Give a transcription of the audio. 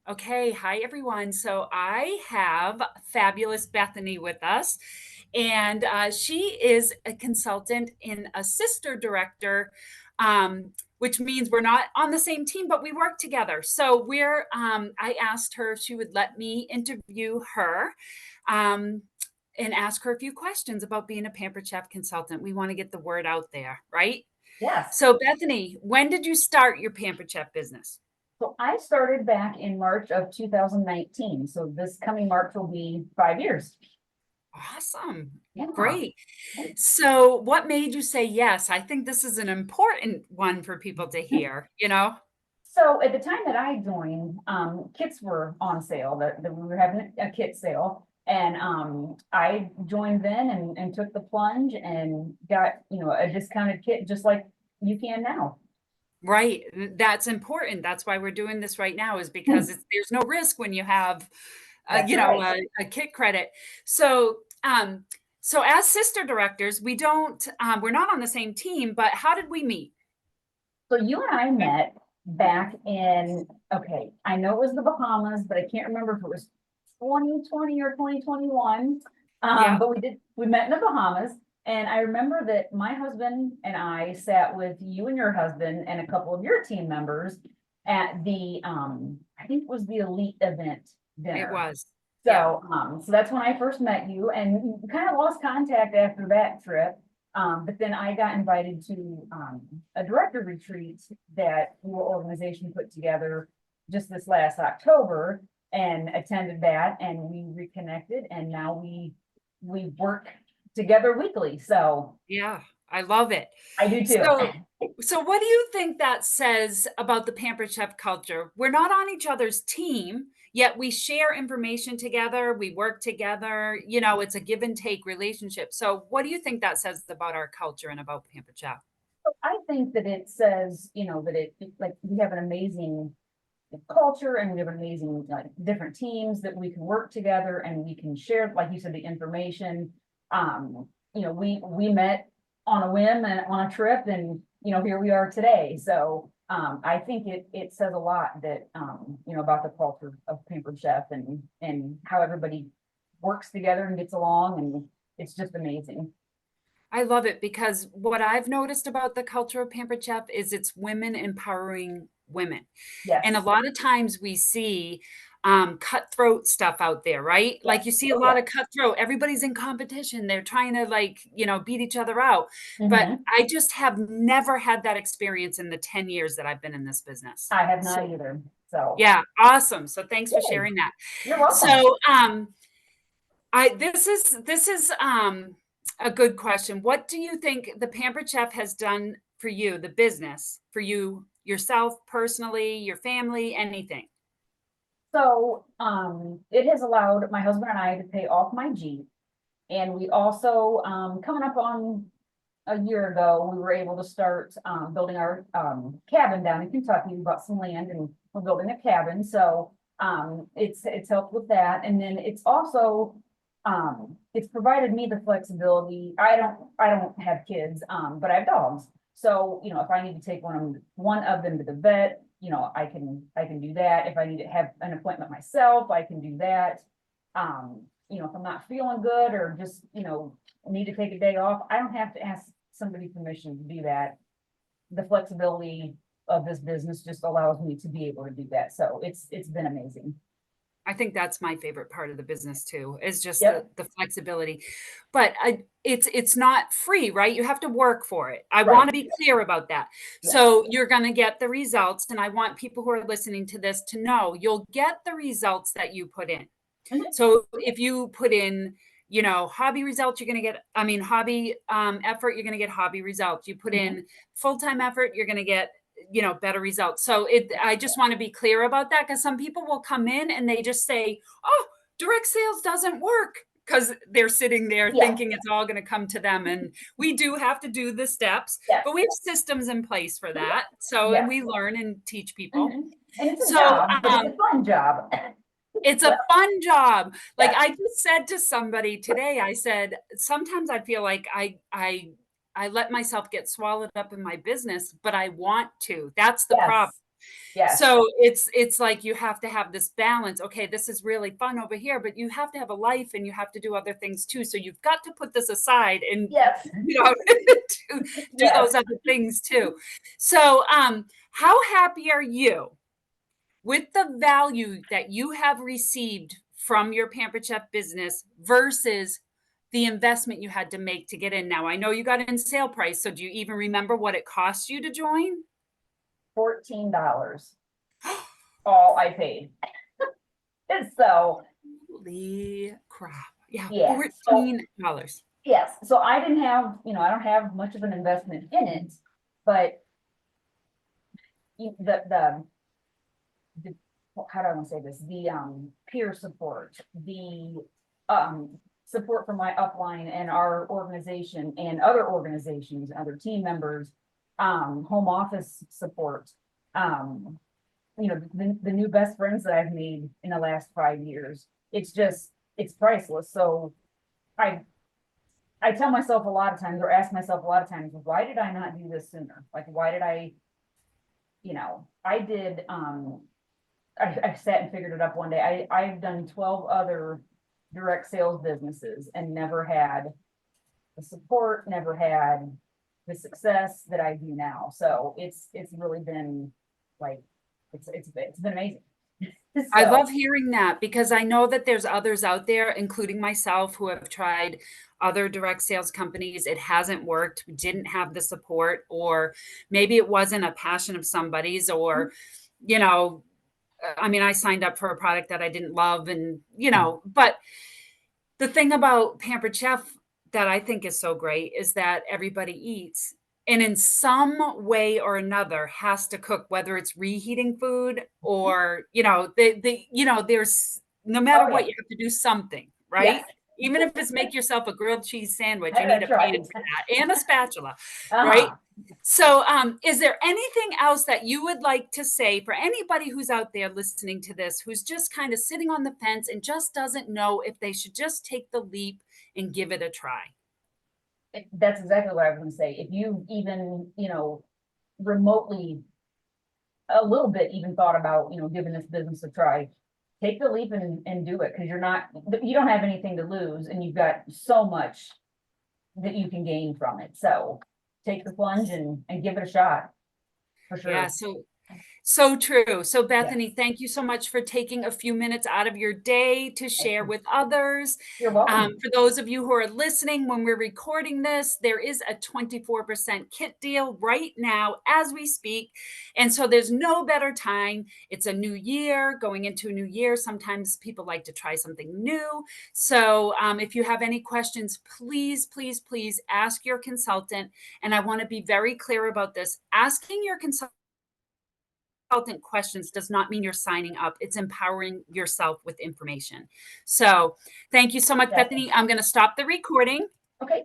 Okay, hi everyone. So I have fabulous Bethany with us, and she is a consultant and a sister director, which means we're not on the same team, but we work together. So I asked her if she would let me interview her, um, and ask her a few questions about being a Pampered Chef consultant. We want to get the word out there, right? Yes. So Bethany, when did you start your Pampered Chef business? So I started back in March of 2019. So this coming March will be 5 years. Awesome. Yeah. Great. So, what made you say yes? I think this is an important one for people to hear, you know? So at the time that I joined, kits were on sale. That we were having a kit sale, and I joined then and took the plunge and got a discounted kit just like you can now. Right. That's important. That's why we're doing this right now is because there's no risk when you have, That's right. a kit credit. So, so as sister directors, we're not on the same team, but how did we meet? So you and I met back in, okay, I know it was the Bahamas, but I can't remember if it was 2020 or 2021. Yeah. But we met in the Bahamas. And I remember that my husband and I sat with you and your husband and a couple of your team members at I think it was the elite event It dinner. was. Yeah. So that's when I first met you, and we kind of lost contact after that trip. But then I got invited to a director retreat that your organization put together just this last October, and attended that, and we reconnected, and now we work together weekly. So Yeah. I love it. I do too. So what do you think that says about the Pampered Chef culture? We're not on each other's team, yet we share information together, we work together, it's a give and take relationship. So what do you think that says about our culture and about Pampered Chef? I think that it says, that like we have an amazing culture, and we have amazing different teams that we can work together and we can share, like you said, the information. We met on a whim and on a trip, and here we are today. So I think it says a lot that about the culture of Pampered Chef, and how everybody works together and gets along, and it's just amazing. I love it because what I've noticed about the culture of Pampered Chef is it's women empowering women. And a Yes. lot of times we see cutthroat stuff out there, right? Like you Yes. see a Oh lot yeah. of cutthroat. Everybody's in competition. They're trying to beat each other out. But Hmm. I just have never had that experience in the 10 years that I've been in this business. I have So not either. So yeah, awesome. So thanks for yay. sharing that. You're welcome. So I this is a good question. What do you think the Pampered Chef has done for you, the business, for you yourself personally, your family, anything? So it has allowed my husband and I to pay off my Jeep. And we also, coming up on a year ago, we were able to start building our cabin down in Kentucky. We bought some land and we're building a cabin. So it's helped with that. And then it's also it's provided me the flexibility. I don't have kids, but I have dogs. So, if I need to take one of them to the vet, I can do that. If I need to have an appointment myself, I can do that. If I'm not feeling good, or just, need to take a day off, I don't have to ask somebody permission to do that. The flexibility of this business just allows me to be able to do that. So it's been amazing. I think that's my favorite part of the business too, is just the Yep. the flexibility. But it's not free, right? You have to work for it. I want Right. to be clear about that. Yes. So you're going to get the results, and I want people who are listening to this to know you'll get the results that you put in. Mhm. So if you put in, hobby results, you're going to get, hobby effort, you're going to get hobby results. You put Mhm. in full-time effort, you're going to get, better results. So I just want to be clear about that because some people will come in and they just say, oh, direct sales doesn't work because they're sitting there Yeah. thinking it's all going to come to them. And we do have to do the steps, but Yes. we have systems in place for Mhm. that. So, and we Yes. learn and teach people. Mhm. And it's a So, job, but it's a fun job. it's Yeah. a fun job. Like Yes. I just said to somebody today, I said, sometimes I feel like I let myself get swallowed up in my business, but I want to. That's the problem. Yes. Yes. So it's like you have to have this balance. Okay, this is really fun over here, but you have to have a life and you have to do other things too. So you've got to put this aside and Yes. do Yes. those other things too. So how happy are you with the value that you have received from your Pampered Chef business versus the investment you had to make to get in? Now, I know you got in sale price, so do you even remember what it cost you to join? $14. All I paid. And so, Holy crap. Yeah, yeah. So, $14. yes. So I didn't have, I don't have much of an investment in it, but the how do I want to say this? The peer support, the support from my upline and our organization and other organizations, other team members, home office support, the new best friends that I've made in the last 5 years. It's priceless. So I I tell myself a lot of times, or ask myself a lot of times, why did I not do this sooner? Like, why did I did, I sat and figured it up one day. I've done 12 other direct sales businesses and never had the support, never had the success that I do now. So it's really been like, it's been amazing. I So, love hearing that because I know that there's others out there, including myself, who have tried other direct sales companies. It hasn't worked, didn't have the support, or maybe it wasn't a passion of somebody's, or, you know, I mean, I signed up for a product that I didn't love, and, but the thing about Pampered Chef that I think is so great is that everybody eats and in some way or another has to cook, whether it's reheating food or, there's no matter oh what, yeah, you have to do something, yes, right? Even if it's make yourself a grilled cheese sandwich, you need a that's pan right. for that and a spatula, right? Uh-huh. So, is there anything else that you would like to say for anybody who's out there listening to this, who's just kind of sitting on the fence and just doesn't know if they should just take the leap and give it a try? That's exactly what I was gonna say. If you even, remotely, a little bit even thought about, giving this business a try, take the leap and do it, because you don't have anything to lose and you've got so much that you can gain from it. So take the plunge and give it a shot, for Yeah, sure. so true. So, Bethany, Yes. thank you so much for taking a few minutes out of your day to share with others. You're welcome. For those of you who are listening, when we're recording this, there is a 24% kit deal right now as we speak. And so there's no better time. It's a new year, going into a new year. Sometimes people like to try something new. So if you have any questions, please, please, please ask your consultant. And I want to be very clear about this. Asking your consultant questions does not mean you're signing up. It's empowering yourself with information. So thank you so much, Exactly. Bethany. I'm going to stop the recording. Okay.